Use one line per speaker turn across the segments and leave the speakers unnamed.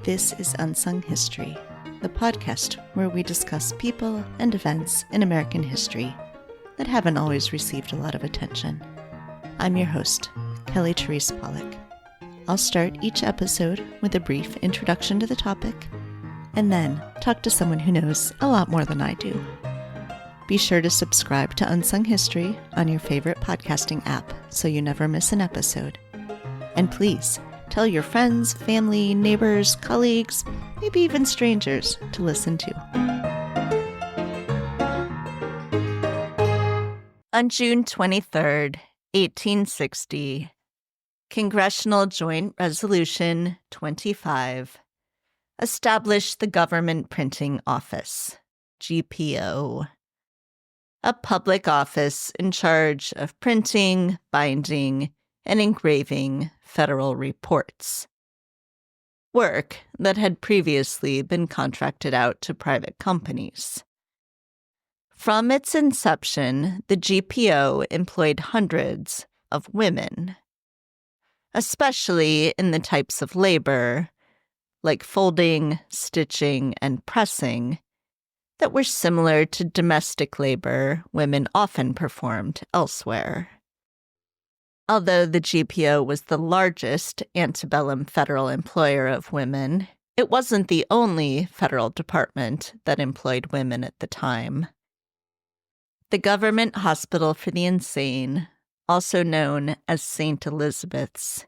This is Unsung History, the podcast where we discuss people and events in American history that haven't always received a lot of attention. I'm your host, Kelly Therese Pollock. I'll start each episode with a brief introduction to the topic, and then talk to someone who knows a lot more than I do. Be sure to subscribe to Unsung History on your favorite podcasting app so you never miss an episode. And please, tell your friends, family, neighbors, colleagues, maybe even strangers to listen to. On June 23rd, 1860, Congressional Joint Resolution 25 established the Government Printing Office, GPO, a public office in charge of printing, binding, and engraving federal reports, work that had previously been contracted out to private companies. From its inception, the GPO employed hundreds of women, especially in the types of labor, like folding, stitching, and pressing, that were similar to domestic labor women often performed elsewhere. Although the GPO was the largest antebellum federal employer of women, it wasn't the only federal department that employed women at the time. The Government Hospital for the Insane, also known as St. Elizabeth's,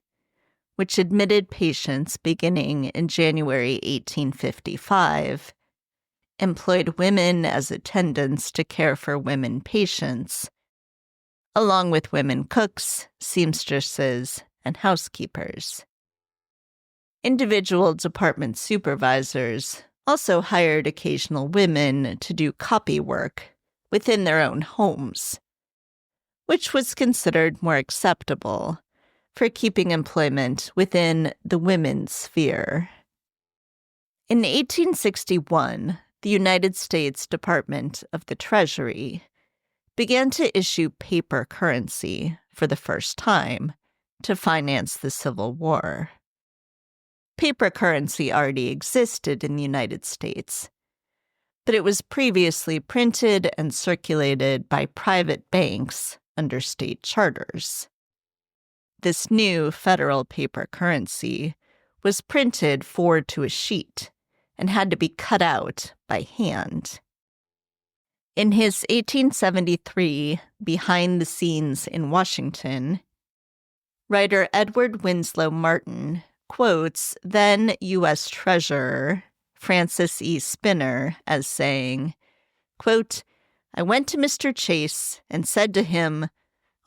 which admitted patients beginning in January 1855, employed women as attendants to care for women patients, along with women cooks, seamstresses, and housekeepers. Individual department supervisors also hired occasional women to do copy work within their own homes, which was considered more acceptable for keeping employment within the women's sphere. In 1861, the United States Department of the Treasury began to issue paper currency for the first time to finance the Civil War. Paper currency already existed in the United States, but it was previously printed and circulated by private banks under state charters. This new federal paper currency was printed forward to a sheet and had to be cut out by hand. In his 1873 Behind the Scenes in Washington, writer Edward Winslow Martin quotes then U.S. Treasurer Francis E. Spinner as saying, quote, "I went to Mr. Chase and said to him,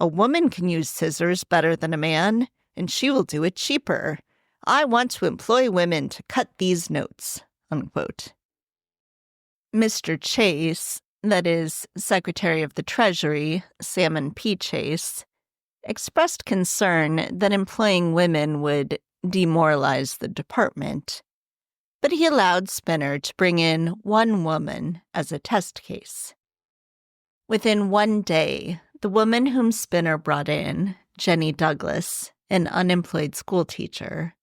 'A woman can use scissors better than a man, and she will do it cheaper. I want to employ women to cut these notes,'" unquote. Mr. Chase, that is, Secretary of the Treasury Salmon P. Chase, expressed concern that employing women would demoralize the department, but he allowed Spinner to bring in one woman as a test case. Within one day, the woman whom Spinner brought in, Jenny Douglas, an unemployed schoolteacher,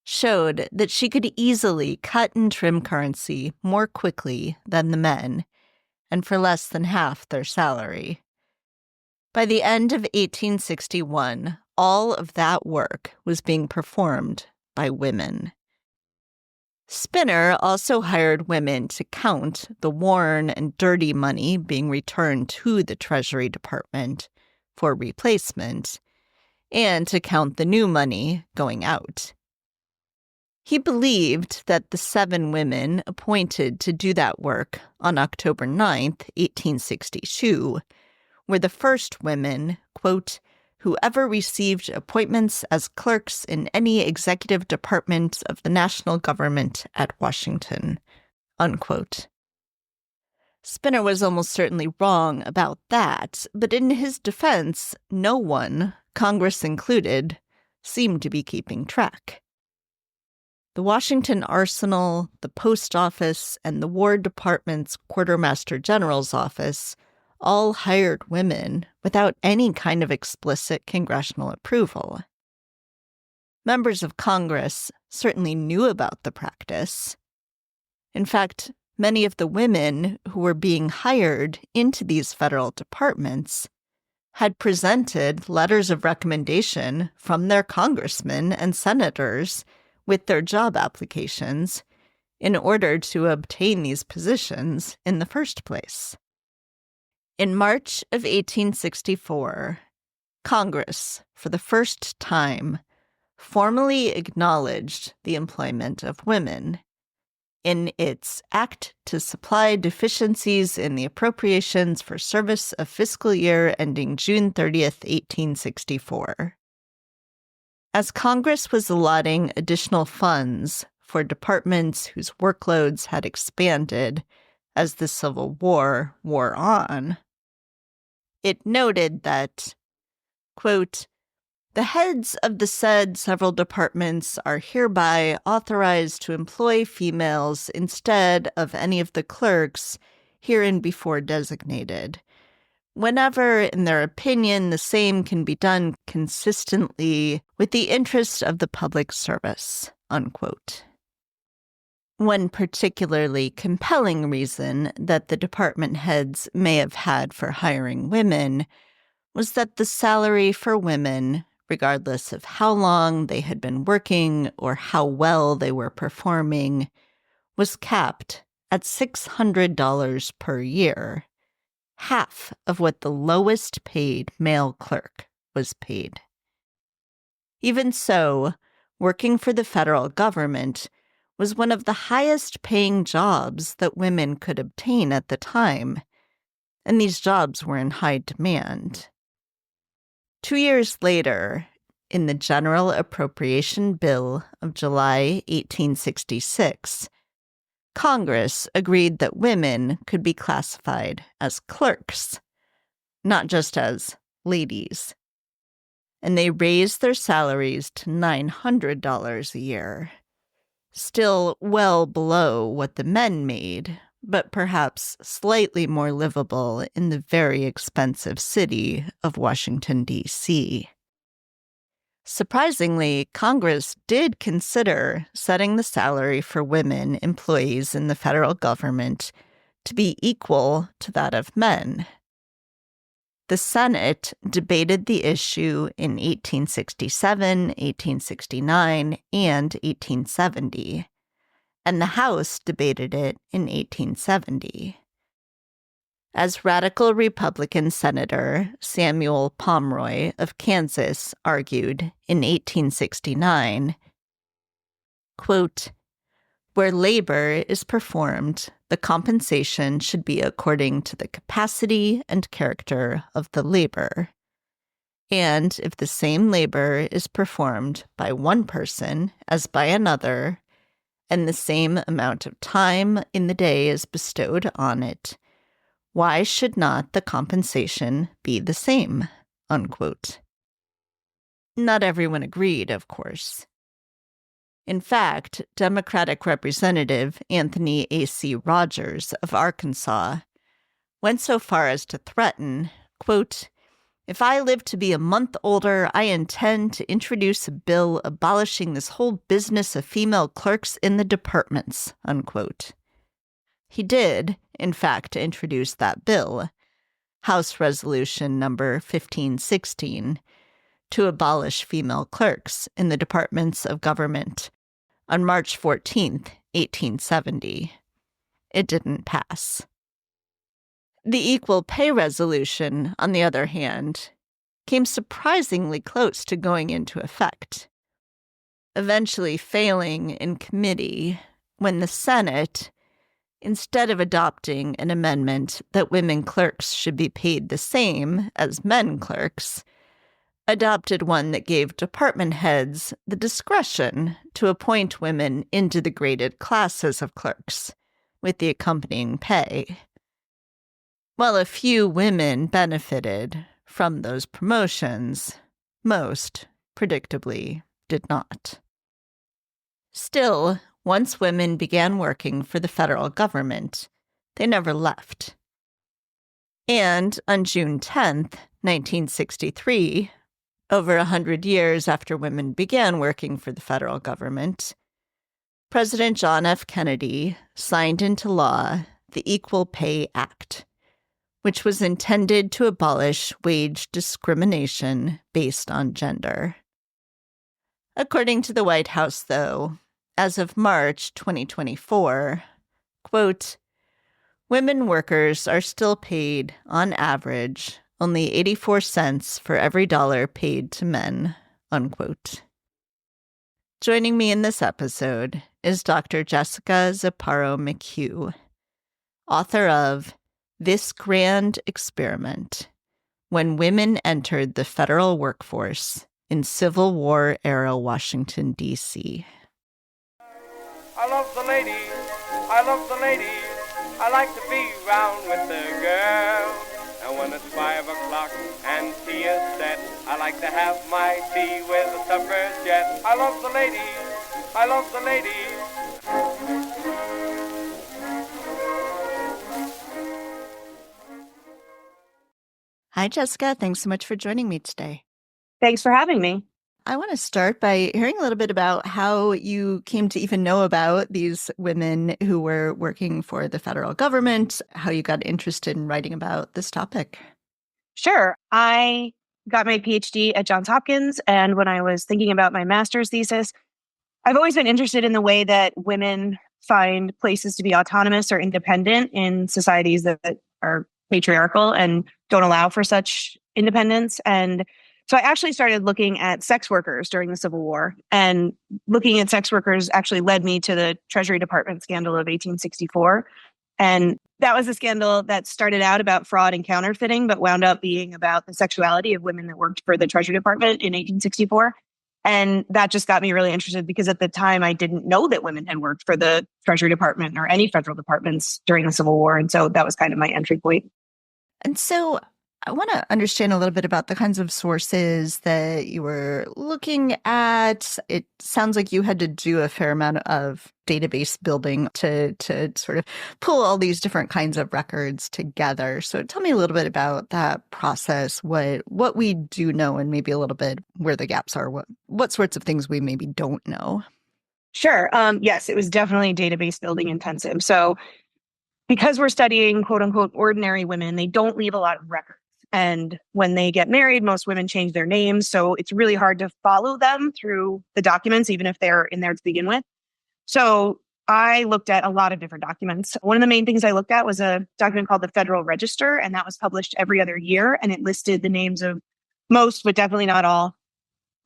showed that she could easily cut and trim currency more quickly than the men, and for less than half their salary. By the end of 1861, all of that work was being performed by women. Spinner also hired women to count the worn and dirty money being returned to the Treasury Department for replacement, and to count the new money going out. He believed that the 7 women appointed to do that work on October 9th, 1862, were the first women, quote, "who ever received appointments as clerks in any executive department of the national government at Washington," unquote. Spinner was almost certainly wrong about that, but in his defense, no one, Congress included, seemed to be keeping track. The Washington Arsenal, the Post Office, and the War Department's Quartermaster General's office all hired women without any kind of explicit congressional approval. Members of Congress certainly knew about the practice. In fact, many of the women who were being hired into these federal departments had presented letters of recommendation from their congressmen and senators with their job applications in order to obtain these positions in the first place. In March of 1864, Congress, for the first time, formally acknowledged the employment of women in its Act to Supply Deficiencies in the Appropriations for Service of Fiscal Year ending June 30th, 1864. As Congress was allotting additional funds for departments whose workloads had expanded as the Civil War wore on, it noted that, quote, "The heads of the said several departments are hereby authorized to employ females instead of any of the clerks hereinbefore designated, whenever, in their opinion, the same can be done consistently with the interest of the public service," unquote. One particularly compelling reason that the department heads may have had for hiring women was that the salary for women, regardless of how long they had been working or how well they were performing, was capped at $600 per year, half of what the lowest paid male clerk was paid. Even so, working for the federal government was one of the highest paying jobs that women could obtain at the time, and these jobs were in high demand. 2 years later, in the General Appropriation Bill of July 1866, Congress agreed that women could be classified as clerks, not just as ladies, and they raised their salaries to $900 a year, still well below what the men made, but perhaps slightly more livable in the very expensive city of Washington, D.C. Surprisingly, Congress did consider setting the salary for women employees in the federal government to be equal to that of men. The Senate debated the issue in 1867, 1869, and 1870, and the House debated it in 1870. As radical Republican Senator Samuel Pomeroy of Kansas argued in 1869, quote, "Where labor is performed, the compensation should be according to the capacity and character of the labor. And if the same labor is performed by one person as by another, and the same amount of time in the day is bestowed on it, why should not the compensation be the same?" Unquote. Not everyone agreed, of course. In fact, Democratic Representative Anthony A.C. Rogers of Arkansas went so far as to threaten, quote, "If I live to be a month older, I intend to introduce a bill abolishing this whole business of female clerks in the departments," unquote. He did, in fact, introduce that bill, House Resolution number 1516, to abolish female clerks in the departments of government on March 14th, 1870. It didn't pass. The Equal Pay Resolution, on the other hand, came surprisingly close to going into effect, eventually failing in committee when the Senate, instead of adopting an amendment that women clerks should be paid the same as men clerks, adopted one that gave department heads the discretion to appoint women into the graded classes of clerks, with the accompanying pay. While a few women benefited from those promotions, most, predictably, did not. Still, once women began working for the federal government, they never left. And on June 10th, 1963, over 100 years after women began working for the federal government, President John F. Kennedy signed into law the Equal Pay Act, which was intended to abolish wage discrimination based on gender. According to the White House, though, as of March 2024, quote, women workers are still paid, on average, only 84 cents for every dollar paid to men, unquote. Joining me in this episode is Dr. Jessica Zaparo McHugh, author of This Grand Experiment: When Women Entered the Federal Workforce in Civil War-Era Washington, D.C.
I love the ladies, I love the ladies, I like to be round with the girls. And when it's 5 o'clock and tea is set, I like to have my tea with a suffragette. I love the ladies, I love the ladies.
Hi, Jessica. Thanks so much for joining me today.
Thanks for having me.
I want to start by hearing a little bit about how you came to even know about these women who were working for the federal government, how you got interested in writing about this topic.
Sure. I got my PhD at Johns Hopkins, and when I was thinking about my master's thesis, I've always been interested in the way that women find places to be autonomous or independent in societies that are patriarchal and don't allow for such independence. And so I actually started looking at sex workers during the Civil War, and looking at sex workers actually led me to the Treasury Department scandal of 1864. And that was a scandal that started out about fraud and counterfeiting, but wound up being about the sexuality of women that worked for the Treasury Department in 1864. And that just got me really interested because at the time I didn't know that women had worked for the Treasury Department or any federal departments during the Civil War. And so that was kind of my entry point.
And so I want to understand a little bit about the kinds of sources that you were looking at. It sounds like you had to do a fair amount of database building to sort of pull all these different kinds of records together. So tell me a little bit about that process, what we do know, and maybe a little bit where the gaps are, what sorts of things we maybe don't know.
Sure. Yes, it was definitely database building intensive. So because we're studying quote unquote ordinary women, they don't leave a lot of records. And when they get married, most women change their names. So it's really hard to follow them through the documents, even if they're in there to begin with. So I looked at a lot of different documents. One of the main things I looked at was a document called the Federal Register, and that was published every other year. And it listed the names of most, but definitely not all,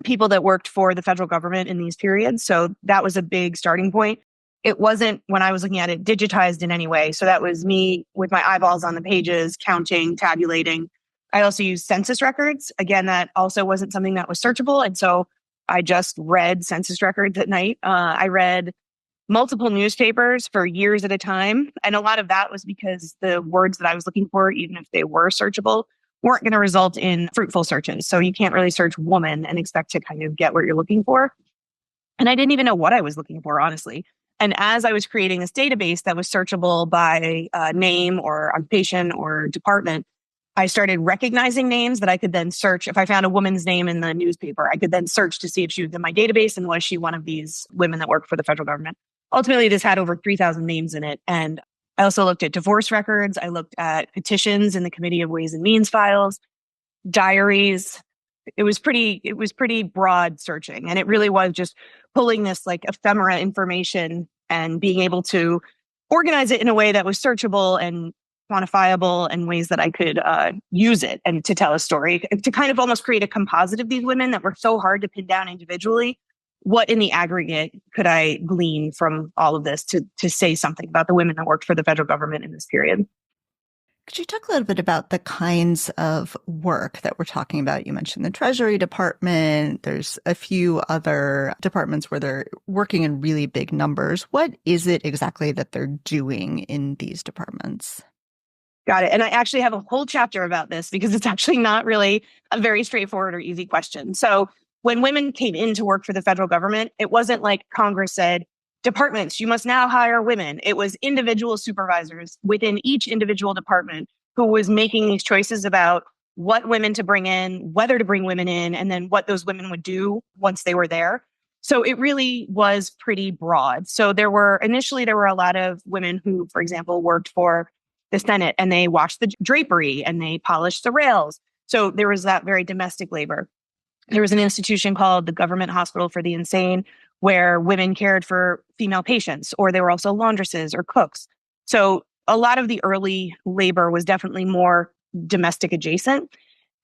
people that worked for the federal government in these periods. So that was a big starting point. It wasn't, when I was looking at it, digitized in any way. So that was me with my eyeballs on the pages, counting, tabulating. I also used census records. Again, that also wasn't something that was searchable. And so I just read census records at night. I read multiple newspapers for years at a time. And a lot of that was because the words that I was looking for, even if they were searchable, weren't going to result in fruitful searches. So you can't really search woman and expect to kind of get what you're looking for. And I didn't even know what I was looking for, honestly. And as I was creating this database that was searchable by name or occupation or department, I started recognizing names that I could then search. If I found a woman's name in the newspaper, I could then search to see if she was in my database and was she one of these women that work for the federal government. Ultimately, this had over 3,000 names in it. And I also looked at divorce records. I looked at petitions in the Committee of Ways and Means files, diaries. It was pretty broad searching. And it really was just pulling this like ephemera information and being able to organize it in a way that was searchable and quantifiable and ways that I could use it and to tell a story, to kind of almost create a composite of these women that were so hard to pin down individually. What in the aggregate could I glean from all of this to say something about the women that worked for the federal government in this period?
Could you talk a little bit about the kinds of work that we're talking about? You mentioned the Treasury Department. There's a few other departments where they're working in really big numbers. What is it exactly that they're doing in these departments?
Got it. And I actually have a whole chapter about this because it's actually not really a very straightforward or easy question. So when women came in to work for the federal government, it wasn't like Congress said, departments, you must now hire women. It was individual supervisors within each individual department who was making these choices about what women to bring in, whether to bring women in, and then what those women would do once they were there. So it really was pretty broad. So initially there were a lot of women who, for example, worked for the Senate and they washed the drapery and they polished the rails. So there was that very domestic labor. There was an institution called the Government Hospital for the Insane where women cared for female patients, or they were also laundresses or cooks. So a lot of the early labor was definitely more domestic adjacent.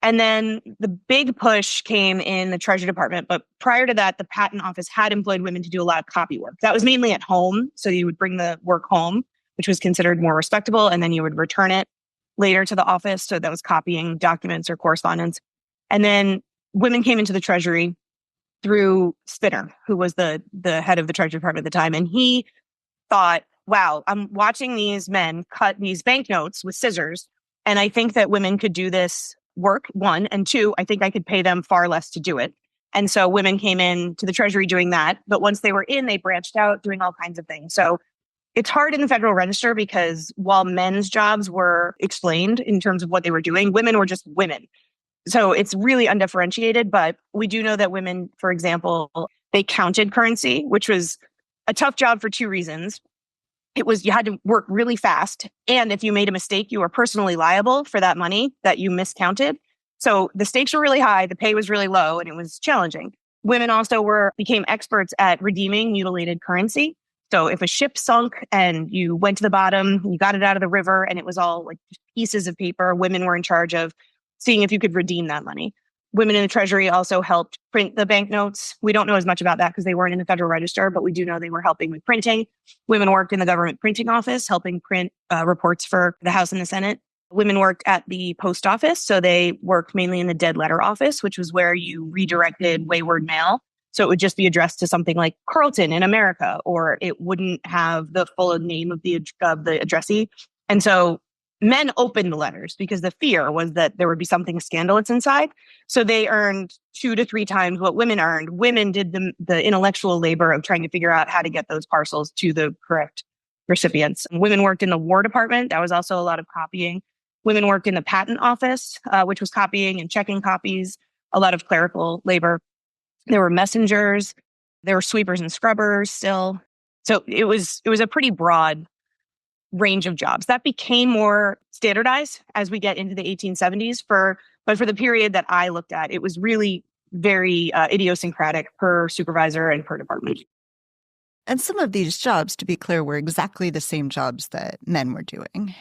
And then the big push came in the Treasury Department. But prior to that, the Patent Office had employed women to do a lot of copy work. That was mainly at home. So you would bring the work home, which was considered more respectable. And then you would return it later to the office. So that was copying documents or correspondence. And then women came into the Treasury through Spinner, who was the head of the Treasury Department at the time. And he thought, wow, I'm watching these men cut these banknotes with scissors. And I think that women could do this work, one. And two, I think I could pay them far less to do it. And so women came in to the Treasury doing that. But once they were in, they branched out doing all kinds of things. So it's hard in the Federal Register because while men's jobs were explained in terms of what they were doing, women were just women. So it's really undifferentiated. But we do know that women, for example, they counted currency, which was a tough job for two reasons. It was you had to work really fast. And if you made a mistake, you were personally liable for that money that you miscounted. So the stakes were really high, the pay was really low, and it was challenging. Women also became experts at redeeming mutilated currency. So if a ship sunk and you went to the bottom, you got it out of the river and it was all like pieces of paper, women were in charge of seeing if you could redeem that money. Women in the Treasury also helped print the banknotes. We don't know as much about that because they weren't in the Federal Register, but we do know they were helping with printing. Women worked in the government printing office, helping print reports for the House and the Senate. Women worked at the post office. So they worked mainly in the dead letter office, which was where you redirected wayward mail. So it would just be addressed to something like Carlton in America, or it wouldn't have the full name of the addressee. And so men opened the letters because the fear was that there would be something scandalous inside. So they earned 2 to 3 times what women earned. Women did the intellectual labor of trying to figure out how to get those parcels to the correct recipients. Women worked in the War Department. That was also a lot of copying. Women worked in the Patent Office, which was copying and checking copies, a lot of clerical labor. There were messengers. There were sweepers and scrubbers still. So it was a pretty broad range of jobs. That became more standardized as we get into the 1870s. But for the period that I looked at, it was really very idiosyncratic per supervisor and per department.
And some of these jobs, to be clear, were exactly the same jobs that men were doing.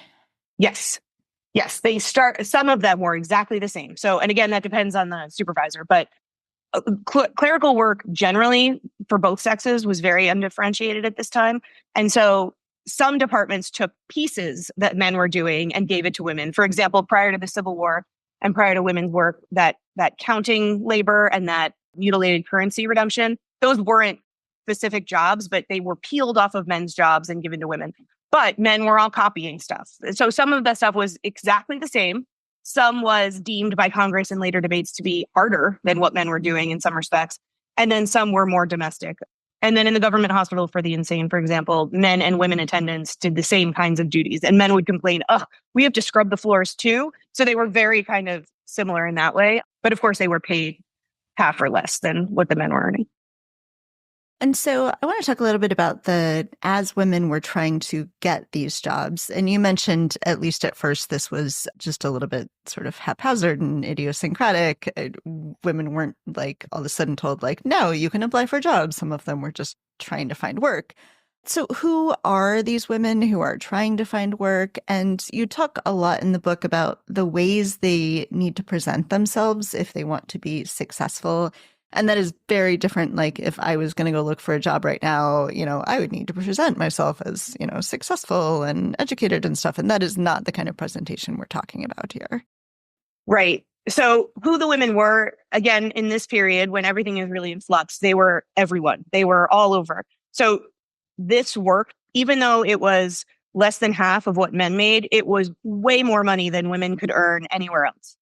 Yes. Some of them were exactly the same. So, and again, that depends on the supervisor, but clerical work generally for both sexes was very undifferentiated at this time. And so some departments took pieces that men were doing and gave it to women. For example, prior to the Civil War and prior to women's work, that counting labor and that mutilated currency redemption, those weren't specific jobs, but they were peeled off of men's jobs and given to women. But men were all copying stuff. So some of the stuff was exactly the same. Some was deemed by Congress in later debates to be harder than what men were doing in some respects. And then some were more domestic. And then in the Government Hospital for the Insane, for example, men and women attendants did the same kinds of duties. And men would complain, we have to scrub the floors too. So they were very kind of similar in that way. But of course, they were paid half or less than what the men were earning.
And so I want to talk a little bit about as women were trying to get these jobs. And you mentioned, at least at first, this was just a little bit sort of haphazard and idiosyncratic. Women weren't like all of a sudden told like, no, you can apply for jobs. Some of them were just trying to find work. So who are these women who are trying to find work? And you talk a lot in the book about the ways they need to present themselves if they want to be successful. And that is very different. Like if I was going to go look for a job right now, I would need to present myself as, successful and educated and stuff. And that is not the kind of presentation we're talking about here.
Right. So who the women were, again, in this period when everything is really in flux, they were everyone. They were all over. So this work, even though it was less than half of what men made, it was way more money than women could earn anywhere else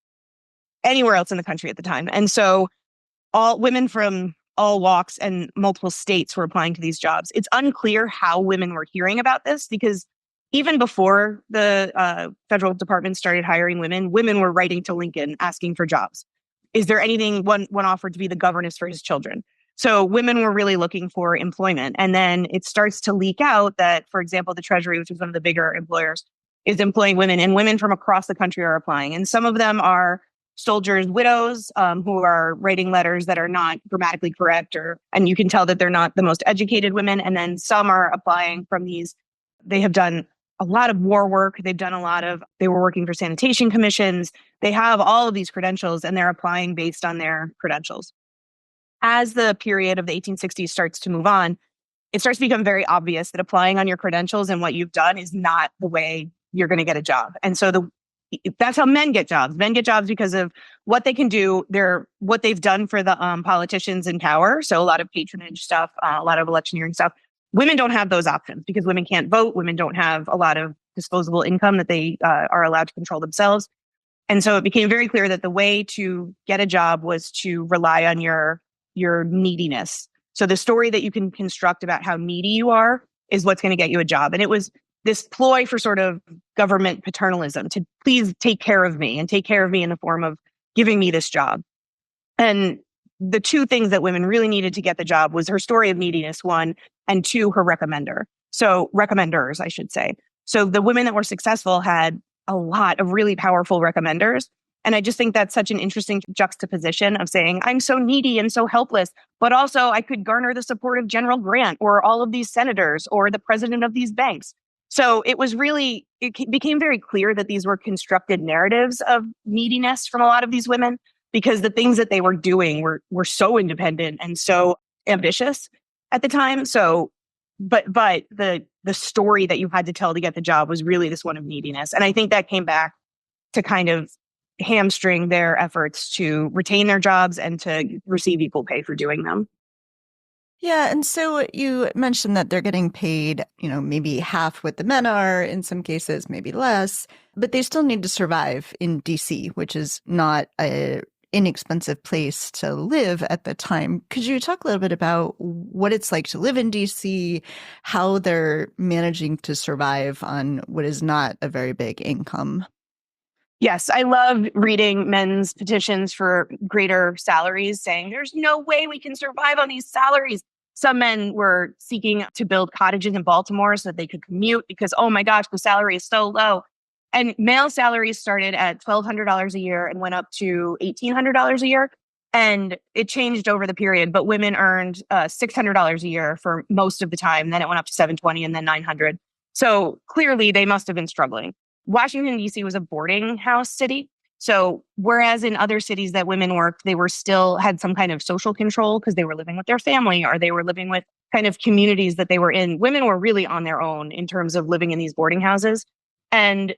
in the country at the time. And so all women from all walks and multiple states were applying to these jobs. It's unclear how women were hearing about this because even before the federal department started hiring women were writing to Lincoln asking for jobs. Is there anything one offered to be the governess for his children? So women were really looking for employment. And then it starts to leak out that, for example, the Treasury, which is one of the bigger employers, is employing women, and women from across the country are applying. And some of them are soldiers' widows who are writing letters that are not grammatically correct, and you can tell that they're not the most educated women. And then some are applying from these. They have done a lot of war work. They were working for sanitation commissions. They have all of these credentials and they're applying based on their credentials. As the period of the 1860s starts to move on, it starts to become very obvious that applying on your credentials and what you've done is not the way you're going to get a job. And so that's how men get jobs. Men get jobs because of what they can do. What they've done for the politicians in power. So a lot of patronage stuff, a lot of electioneering stuff. Women don't have those options because women can't vote. Women don't have a lot of disposable income that they are allowed to control themselves. And so it became very clear that the way to get a job was to rely on your neediness. So the story that you can construct about how needy you are is what's going to get you a job. And it was this ploy for sort of government paternalism to please take care of me, and take care of me in the form of giving me this job. And the two things that women really needed to get the job was her story of neediness, one, and two, her recommenders, I should say. So the women that were successful had a lot of really powerful recommenders. And I just think that's such an interesting juxtaposition of saying, I'm so needy and so helpless, but also I could garner the support of General Grant or all of these senators or the president of these banks. So it became very clear that these were constructed narratives of neediness from a lot of these women, because the things that they were doing were so independent and so ambitious at the time. So, but the story that you had to tell to get the job was really this one of neediness. And I think that came back to kind of hamstring their efforts to retain their jobs and to receive equal pay for doing them.
Yeah. And so you mentioned that they're getting paid, maybe half what the men are, in some cases, maybe less, but they still need to survive in DC, which is not an inexpensive place to live at the time. Could you talk a little bit about what it's like to live in DC, how they're managing to survive on what is not a very big income?
Yes, I love reading men's petitions for greater salaries, saying there's no way we can survive on these salaries. Some men were seeking to build cottages in Baltimore so that they could commute because, oh my gosh, the salary is so low. And male salaries started at $1,200 a year and went up to $1,800 a year. And it changed over the period, but women earned $600 a year for most of the time. Then it went up to $720 and then $900. So clearly they must have been struggling. Washington, D.C. was a boarding house city. So whereas in other cities that women worked, they were still had some kind of social control because they were living with their family or they were living with kind of communities that they were in. Women were really on their own in terms of living in these boarding houses. And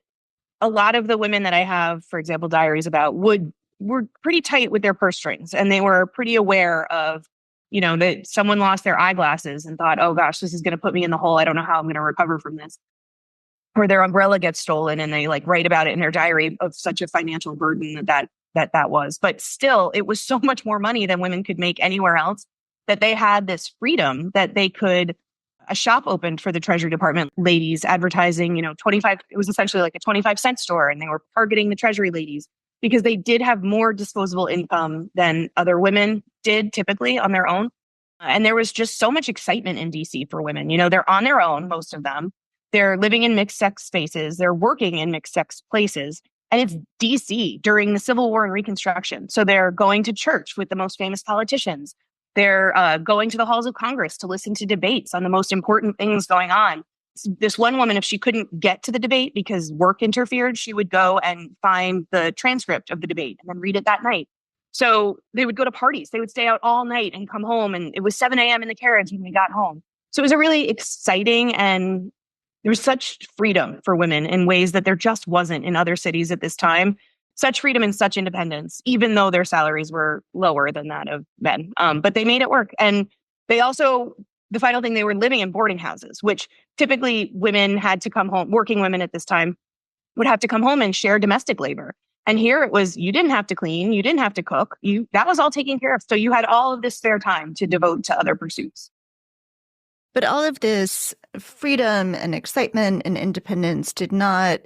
a lot of the women that I have, for example, diaries about were pretty tight with their purse strings. And they were pretty aware of, that someone lost their eyeglasses and thought, oh gosh, this is going to put me in the hole. I don't know how I'm going to recover from this. Or their umbrella gets stolen and they write about it in their diary of such a financial burden that was. But still, it was so much more money than women could make anywhere else that they had this freedom that they could. A shop opened for the Treasury Department ladies advertising, 25. It was essentially like a 25-cent store, and they were targeting the Treasury ladies because they did have more disposable income than other women did typically on their own. And there was just so much excitement in DC for women. They're on their own, most of them. They're living in mixed sex spaces. They're working in mixed sex places. And it's DC during the Civil War and Reconstruction. So they're going to church with the most famous politicians. They're going to the halls of Congress to listen to debates on the most important things going on. This one woman, if she couldn't get to the debate because work interfered, she would go and find the transcript of the debate and then read it that night. So they would go to parties. They would stay out all night and come home. And it was 7 a.m. in the carriage when we got home. So it was a really exciting, and there was such freedom for women in ways that there just wasn't in other cities at this time. Such freedom and such independence, even though their salaries were lower than that of men. But they made it work. And they also, the final thing, they were living in boarding houses, which typically women had to come home. Working women at this time would have to come home and share domestic labor. And here it was, you didn't have to clean, you didn't have to cook, that was all taken care of. So you had all of this spare time to devote to other pursuits.
But all of this freedom and excitement and independence did not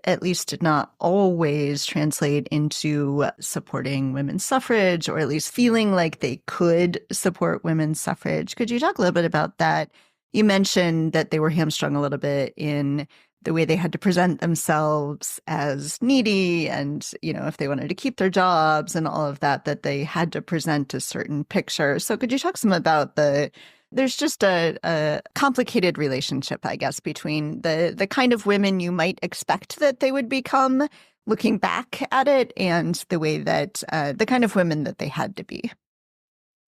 always translate into supporting women's suffrage, or at least feeling like they could support women's suffrage. Could you talk a little bit about that? You mentioned that they were hamstrung a little bit in the way they had to present themselves as needy, and, if they wanted to keep their jobs and all of that, that they had to present a certain picture. So could you talk some about there's just a complicated relationship, I guess, between the kind of women you might expect that they would become looking back at it, and the way that the kind of women that they had to be.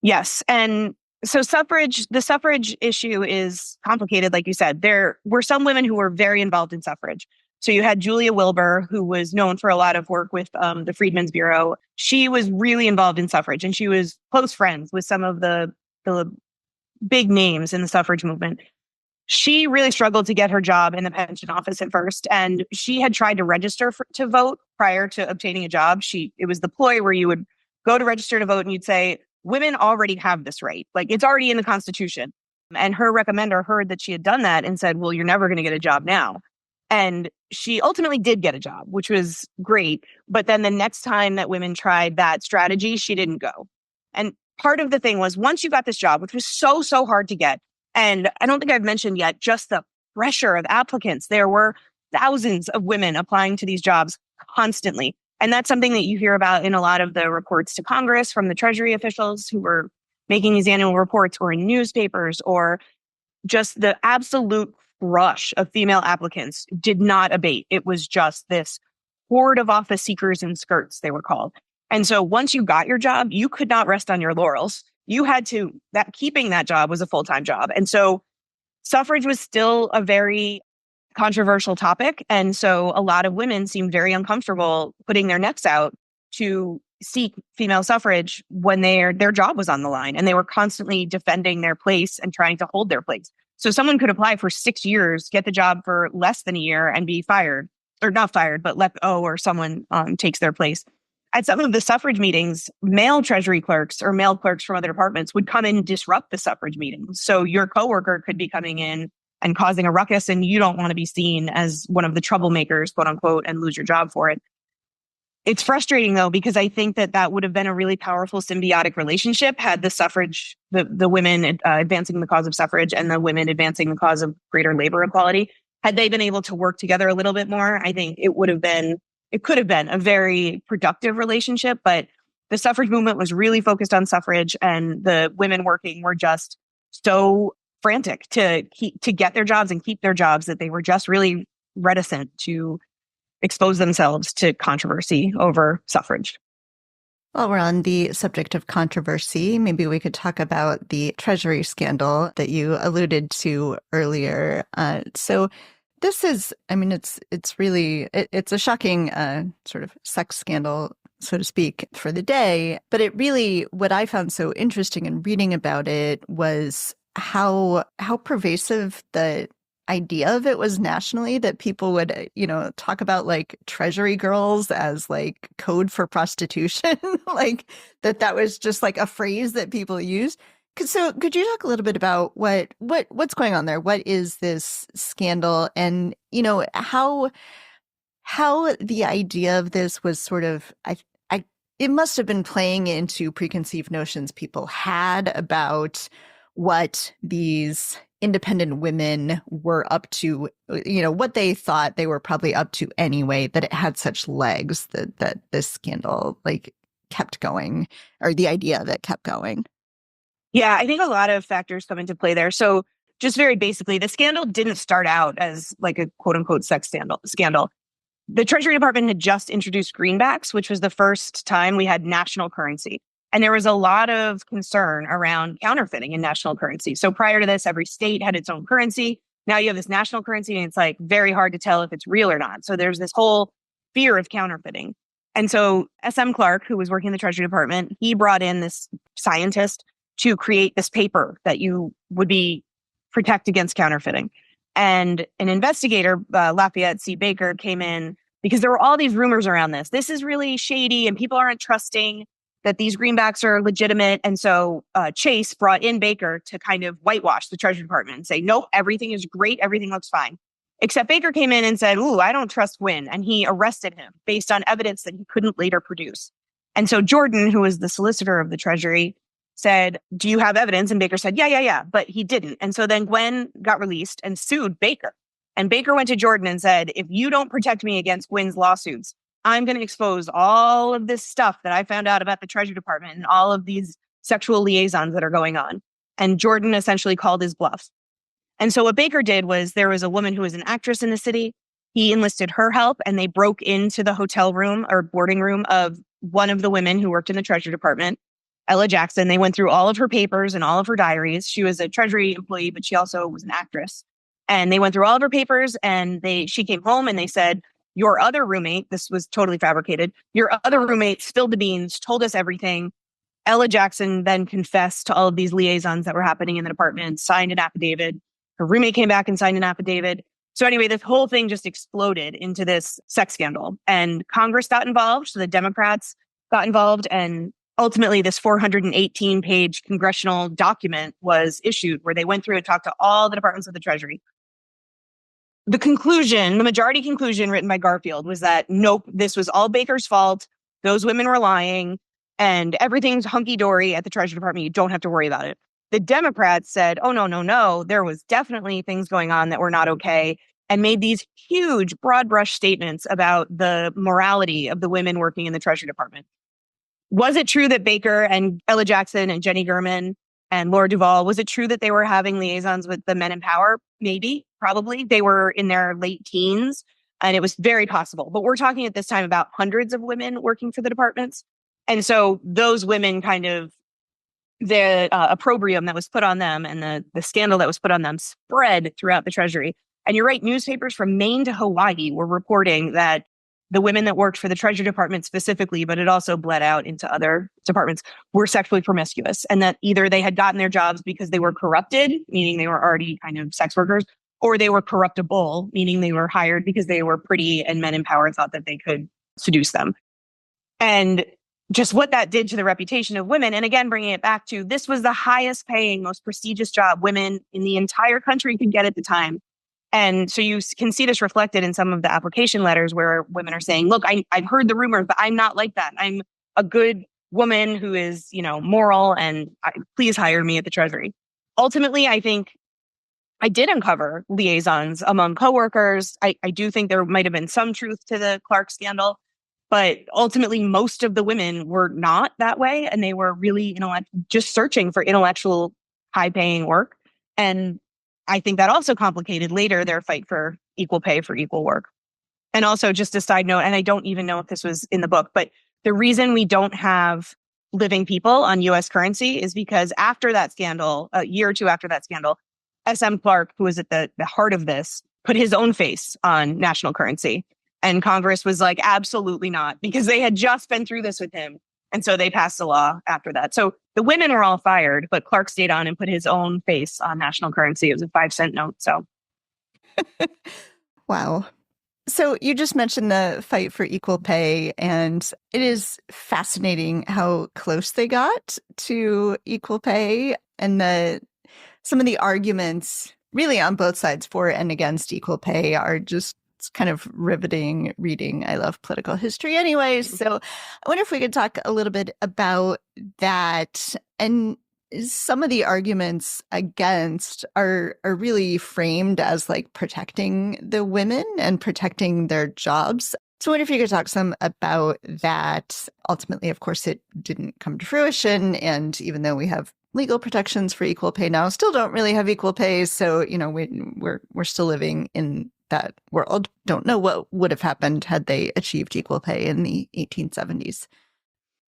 Yes. And so the suffrage issue is complicated. Like you said, there were some women who were very involved in suffrage. So you had Julia Wilbur, who was known for a lot of work with the Freedmen's Bureau. She was really involved in suffrage, and she was close friends with some of the big names in the suffrage movement. She really struggled to get her job in the pension office at first, and she had tried to register to vote prior to obtaining a job. It was the ploy where you would go to register to vote and you'd say, women already have this right. Like, it's already in the Constitution. And her recommender heard that she had done that and said, well, you're never going to get a job now. And she ultimately did get a job, which was great. But then the next time that women tried that strategy, she didn't go. And part of the thing was, once you got this job, which was so, so hard to get, and I don't think I've mentioned yet, just the pressure of applicants. There were thousands of women applying to these jobs constantly. And that's something that you hear about in a lot of the reports to Congress from the Treasury officials who were making these annual reports, or in newspapers, or just the absolute rush of female applicants did not abate. It was just this horde of office seekers in skirts, they were called. And so once you got your job, you could not rest on your laurels. You had to, keeping that job was a full-time job. And so suffrage was still a very controversial topic. And so a lot of women seemed very uncomfortable putting their necks out to seek female suffrage when their job was on the line, and they were constantly defending their place and trying to hold their place. So someone could apply for 6 years, get the job for less than a year, and be fired, or not fired, but let go, or someone takes their place. At some of the suffrage meetings, male Treasury clerks or male clerks from other departments would come in and disrupt the suffrage meetings. So your coworker could be coming in and causing a ruckus, and you don't want to be seen as one of the troublemakers, quote unquote, and lose your job for it. It's frustrating, though, because I think that would have been a really powerful symbiotic relationship had the suffrage, the women advancing the cause of suffrage and the women advancing the cause of greater labor equality. Had they been able to work together a little bit more, I think it could have been a very productive relationship. But the suffrage movement was really focused on suffrage, and the women working were just so frantic to get their jobs and keep their jobs that they were just really reticent to expose themselves to controversy over suffrage.
While we're on the subject of controversy, maybe we could talk about the Treasury scandal that you alluded to earlier. So this is, it's a shocking sort of sex scandal, so to speak, for the day. But it really, what I found so interesting in reading about it was how pervasive the idea of it was nationally, that people would, talk about like Treasury girls as like code for prostitution, like that was just like a phrase that people used. So could you talk a little bit about what's going on there? What is this scandal? And, how the idea of this was sort of, it must have been playing into preconceived notions people had about what these independent women were up to, what they thought they were probably up to anyway, that it had such legs that this scandal like kept going, or the idea of it kept going.
Yeah, I think a lot of factors come into play there. So just very basically, the scandal didn't start out as like a quote unquote sex scandal. The Treasury Department had just introduced greenbacks, which was the first time we had national currency. And there was a lot of concern around counterfeiting in national currency. So prior to this, every state had its own currency. Now you have this national currency, and it's like very hard to tell if it's real or not. So there's this whole fear of counterfeiting. And so S.M. Clark, who was working in the Treasury Department, he brought in this scientist to create this paper that you would protect against counterfeiting. And an investigator, Lafayette C. Baker, came in because there were all these rumors around this. This is really shady and people aren't trusting that these greenbacks are legitimate. And so Chase brought in Baker to kind of whitewash the Treasury Department and say, nope, everything is great. Everything looks fine. Except Baker came in and said, ooh, I don't trust Gwynne. And he arrested him based on evidence that he couldn't later produce. And so Jordan, who was the solicitor of the Treasury, said, do you have evidence? And Baker said, yeah. But he didn't. And so then Gwen got released and sued Baker. And Baker went to Jordan and said, if you don't protect me against Gwen's lawsuits, I'm going to expose all of this stuff that I found out about the Treasury Department and all of these sexual liaisons that are going on. And Jordan essentially called his bluff. And so what Baker did was there was a woman who was an actress in the city. He enlisted her help and they broke into the hotel room or boarding room of one of the women who worked in the Treasury Department, Ella Jackson. They went through all of her papers and all of her diaries. She was a Treasury employee, but she also was an actress. And they went through all of her papers and she came home and they said, your other roommate, this was totally fabricated, your other roommate spilled the beans, told us everything. Ella Jackson then confessed to all of these liaisons that were happening in the department, signed an affidavit. Her roommate came back and signed an affidavit. So anyway, this whole thing just exploded into this sex scandal. And Congress got involved. So the Democrats got involved. And ultimately, this 418-page congressional document was issued where they went through and talked to all the departments of the Treasury. The conclusion, the majority conclusion written by Garfield was that, nope, this was all Baker's fault. Those women were lying and everything's hunky-dory at the Treasury Department. You don't have to worry about it. The Democrats said, oh, no. There was definitely things going on that were not okay and made these huge broad brush statements about the morality of the women working in the Treasury Department. Was it true that Baker and Ella Jackson and Jenny German and Laura Duvall, was it true that they were having liaisons with the men in power? Maybe, probably. They were in their late teens and it was very possible. But we're talking at this time about hundreds of women working for the departments. And so those women kind of, the opprobrium that was put on them and the scandal that was put on them spread throughout the Treasury. And you're right, newspapers from Maine to Hawaii were reporting that the women that worked for the Treasury Department specifically, but it also bled out into other departments, were sexually promiscuous. And that either they had gotten their jobs because they were corrupted, meaning they were already kind of sex workers, or they were corruptible, meaning they were hired because they were pretty and men in power thought that they could seduce them. And just what that did to the reputation of women. And again, bringing it back to this was the highest paying, most prestigious job women in the entire country could get at the time. And so you can see this reflected in some of the application letters where women are saying, look, I've heard the rumors, but I'm not like that. I'm a good woman who is, moral and please hire me at the Treasury. Ultimately, I think I did uncover liaisons among coworkers. I do think there might have been some truth to the Clark scandal. But ultimately, most of the women were not that way. And they were really, just searching for intellectual, high-paying work. And I think that also complicated later their fight for equal pay for equal work. And also, just a side note, and I don't even know if this was in the book, but the reason we don't have living people on U.S. currency is because after that scandal, a year or two after that scandal, S.M. Clark, who was at the heart of this, put his own face on national currency. And Congress was like, absolutely not, because they had just been through this with him. And so they passed a law after that. So the women were all fired, but Clark stayed on and put his own face on national currency. It was a 5-cent note. So.
Wow. So you just mentioned the fight for equal pay, and it is fascinating how close they got to equal pay and some of the arguments really on both sides for and against equal pay are just it's kind of riveting reading. I love political history anyway. So I wonder if we could talk a little bit about that. And some of the arguments against are really framed as like protecting the women and protecting their jobs. So I wonder if you could talk some about that. Ultimately, of course, it didn't come to fruition. And even though we have legal protections for equal pay now, still don't really have equal pay. So, we're still living in that world. Don't know what would have happened had they achieved equal pay in the 1870s.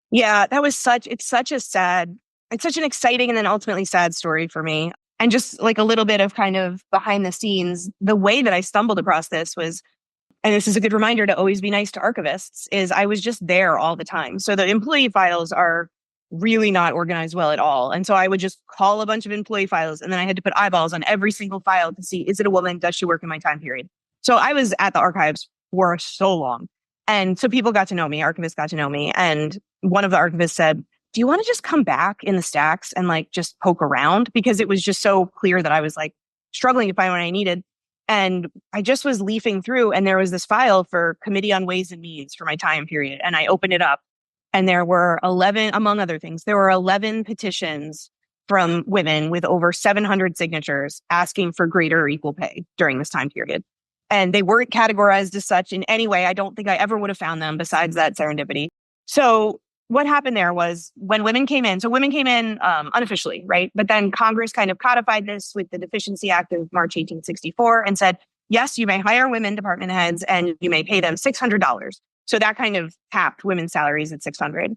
Yeah, it's such an exciting and then ultimately sad story for me. And just like a little bit of kind of behind the scenes, the way that I stumbled across this was, and this is a good reminder to always be nice to archivists, is I was just there all the time. So the employee files are really not organized well at all. And so I would just call a bunch of employee files and then I had to put eyeballs on every single file to see, is it a woman? Does she work in my time period? So I was at the archives for so long. And so people got to know me, archivists got to know me. And one of the archivists said, do you want to just come back in the stacks and like just poke around? Because it was just so clear that I was like struggling to find what I needed. And I just was leafing through, and there was this file for Committee on Ways and Means for my time period. And I opened it up, and there were 11, among other things, there were 11 petitions from women with over 700 signatures asking for greater or equal pay during this time period. And they weren't categorized as such in any way. I don't think I ever would have found them besides that serendipity. So what happened there was when women came in, so women came in unofficially, right? But then Congress kind of codified this with the Deficiency Act of March 1864 and said, yes, you may hire women department heads and you may pay them $600. So that kind of capped women's salaries at $600.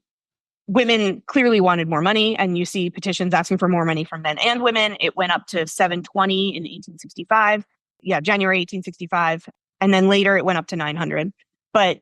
Women clearly wanted more money, and you see petitions asking for more money from men and women. It went up to $720 in 1865. Yeah, January 1865. And then later it went up to $900. But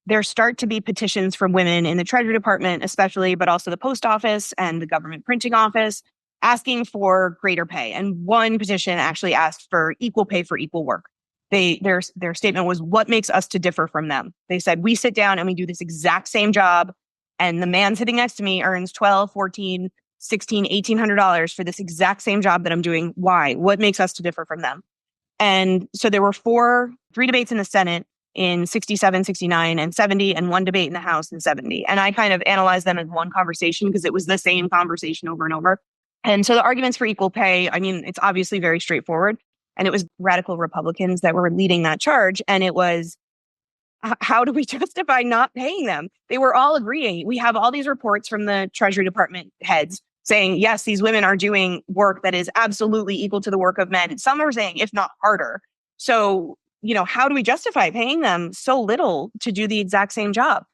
there start to be petitions from women in the Treasury Department, especially, but also the post office and the government printing office asking for greater pay. And one petition actually asked for equal pay for equal work. Their statement was, what makes us to differ from them? They said, we sit down and we do this exact same job, and the man sitting next to me earns $1,200, $1,400, $1,600, $1,800 for this exact same job that I'm doing. Why? What makes us to differ from them? And so there were three debates in the Senate in 67, 69, and 70, and one debate in the House in 70. And I kind of analyzed them as one conversation because it was the same conversation over and over. And so the arguments for equal pay, I mean, it's obviously very straightforward. And it was radical Republicans that were leading that charge. And it was, how do we justify not paying them? They were all agreeing. We have all these reports from the Treasury Department heads saying, yes, these women are doing work that is absolutely equal to the work of men. Some are saying, if not harder. So, how do we justify paying them so little to do the exact same job?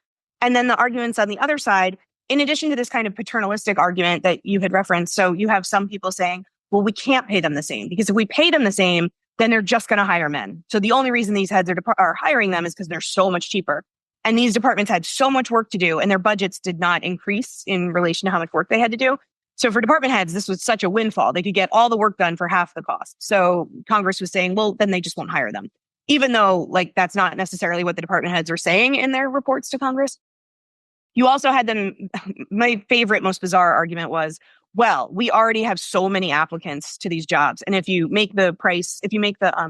And then the arguments on the other side, in addition to this kind of paternalistic argument that you had referenced, so you have some people saying, well, we can't pay them the same, because if we pay them the same, then they're just going to hire men. So the only reason these heads are hiring them is because they're so much cheaper. And these departments had so much work to do, and their budgets did not increase in relation to how much work they had to do. So for department heads, this was such a windfall. They could get all the work done for half the cost. So Congress was saying, well, then they just won't hire them. Even though that's not necessarily what the department heads are saying in their reports to Congress. You also had them, my favorite, most bizarre argument was, well, we already have so many applicants to these jobs. And if you make the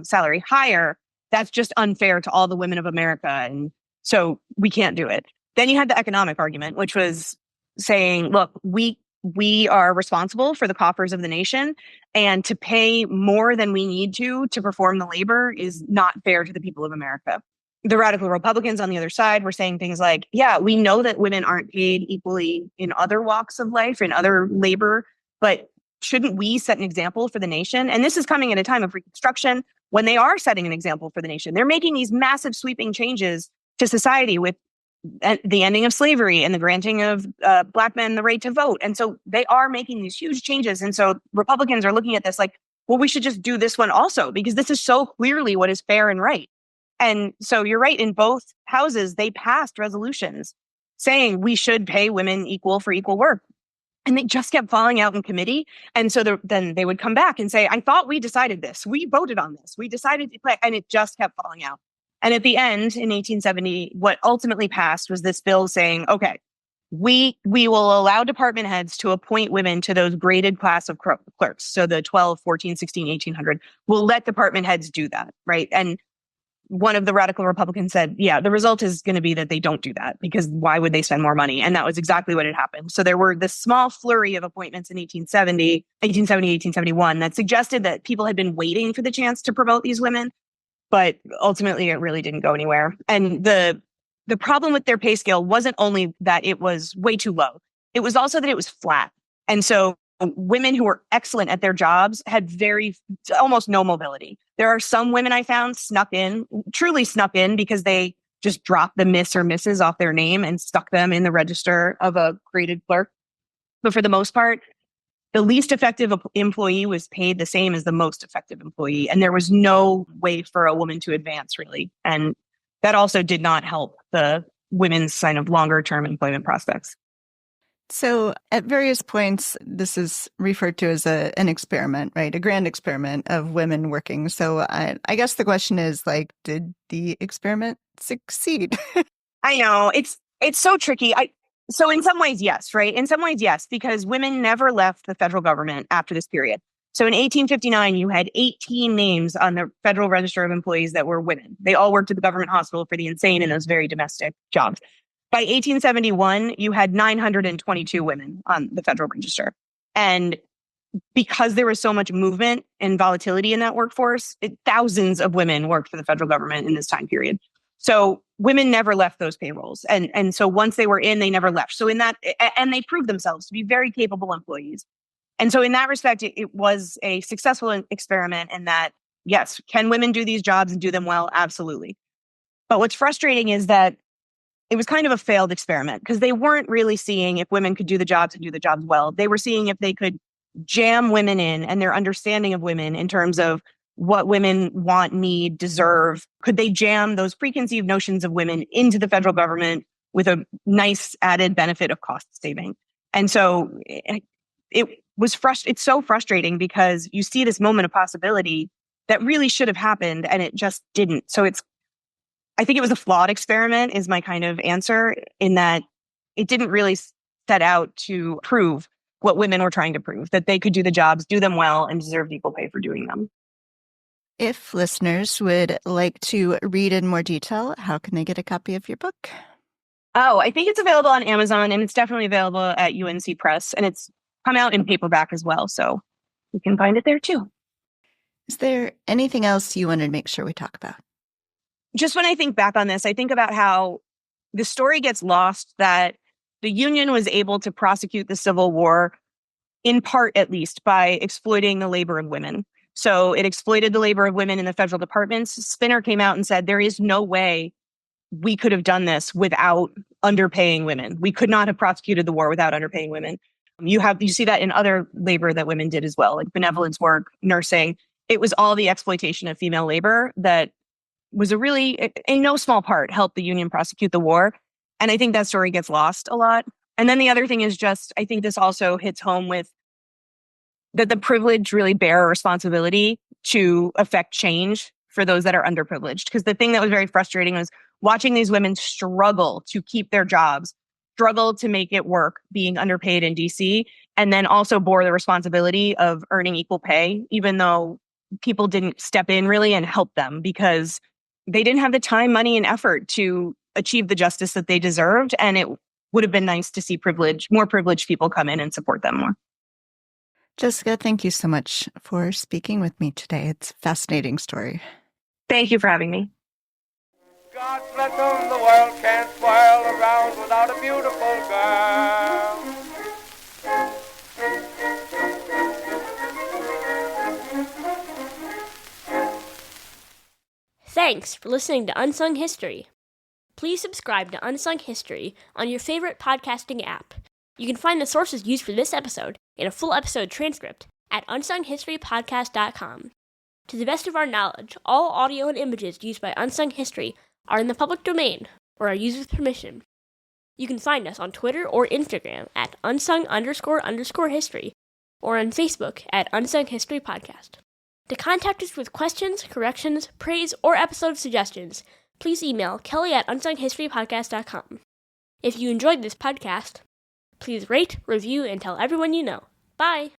salary higher, that's just unfair to all the women of America. And so we can't do it. Then you had the economic argument, which was saying, look, we are responsible for the coffers of the nation, and to pay more than we need to perform the labor is not fair to the people of America. The radical Republicans on the other side were saying things like, yeah, we know that women aren't paid equally in other walks of life, in other labor, but shouldn't we set an example for the nation? And this is coming at a time of Reconstruction when they are setting an example for the nation. They're making these massive sweeping changes to society with the ending of slavery and the granting of Black men the right to vote. And so they are making these huge changes. And so Republicans are looking at this like, well, we should just do this one also, because this is so clearly what is fair and right. And so you're right, in both houses, they passed resolutions saying we should pay women equal for equal work. And they just kept falling out in committee. And so then they would come back and say, I thought we decided this. We voted on this. We decided to play. And it just kept falling out. And at the end, in 1870, what ultimately passed was this bill saying, okay, we will allow department heads to appoint women to those graded class of clerks. So the 12, 14, 16, 1800, we'll let department heads do that, right? And one of the radical Republicans said, yeah, the result is going to be that they don't do that, because why would they spend more money? And that was exactly what had happened. So there were this small flurry of appointments in 1871 that suggested that people had been waiting for the chance to promote these women, but ultimately it really didn't go anywhere. And the problem with their pay scale wasn't only that it was way too low, it was also that it was flat. And so women who were excellent at their jobs had almost no mobility. There are some women I found truly snuck in because they just dropped the Miss or Mrs. off their name and stuck them in the register of a graded clerk. But for the most part, the least effective employee was paid the same as the most effective employee. And there was no way for a woman to advance, really. And that also did not help the women's kind of longer term employment prospects.
So at various points, this is referred to as an experiment, right? A grand experiment of women working. So I guess the question is, did the experiment succeed?
I know it's so tricky. So in some ways, yes, right? In some ways, yes, because women never left the federal government after this period. So in 1859, you had 18 names on the Federal Register of Employees that were women. They all worked at the government hospital for the insane in those very domestic jobs. By 1871, you had 922 women on the Federal Register. And because there was so much movement and volatility in that workforce, thousands of women worked for the federal government in this time period. So women never left those payrolls. And so once they were in, they never left. So in that, and they proved themselves to be very capable employees. And so in that respect, it was a successful experiment in that, yes, can women do these jobs and do them well? Absolutely. But what's frustrating is that it was kind of a failed experiment because they weren't really seeing if women could do the jobs and do the jobs well. They were seeing if they could jam women in and their understanding of women in terms of what women want, need, deserve. Could they jam those preconceived notions of women into the federal government with a nice added benefit of cost saving? And so it's so frustrating because you see this moment of possibility that really should have happened and it just didn't. So I think it was a flawed experiment is my kind of answer, in that it didn't really set out to prove what women were trying to prove, that they could do the jobs, do them well, and deserved equal pay for doing them.
If listeners would like to read in more detail, how can they get a copy of your book?
Oh, I think it's available on Amazon, and it's definitely available at UNC Press, and it's come out in paperback as well, so you can find it there too.
Is there anything else you wanted to make sure we talk about?
Just when I think back on this, I think about how the story gets lost that the Union was able to prosecute the Civil War, in part at least, by exploiting the labor of women. So it exploited the labor of women in the federal departments. Spinner came out and said, there is no way we could have done this without underpaying women. We could not have prosecuted the war without underpaying women. You see that in other labor that women did as well, like benevolence work, nursing. It was all the exploitation of female labor that was in no small part, helped the Union prosecute the war. And I think that story gets lost a lot. And then the other thing is just, I think this also hits home with that the privileged really bear a responsibility to affect change for those that are underprivileged. Because the thing that was very frustrating was watching these women struggle to keep their jobs, struggle to make it work, being underpaid in DC, and then also bore the responsibility of earning equal pay, even though people didn't step in really and help them because they didn't have the time, money, and effort to achieve the justice that they deserved. And it would have been nice to see more privileged people come in and support them more.
Jessica, thank you so much for speaking with me today. It's a fascinating story.
Thank you for having me.
God bless them, the world can't spoil around without a beautiful girl.
Thanks for listening to Unsung History. Please subscribe to Unsung History on your favorite podcasting app. You can find the sources used for this episode in a full episode transcript at unsunghistorypodcast.com. To the best of our knowledge, all audio and images used by Unsung History are in the public domain or are used with permission. You can find us on Twitter or Instagram at unsung__history or on Facebook at Unsung History Podcast. To contact us with questions, corrections, praise, or episode suggestions, please email kelly@unsunghistorypodcast.com. If you enjoyed this podcast, please rate, review, and tell everyone you know. Bye!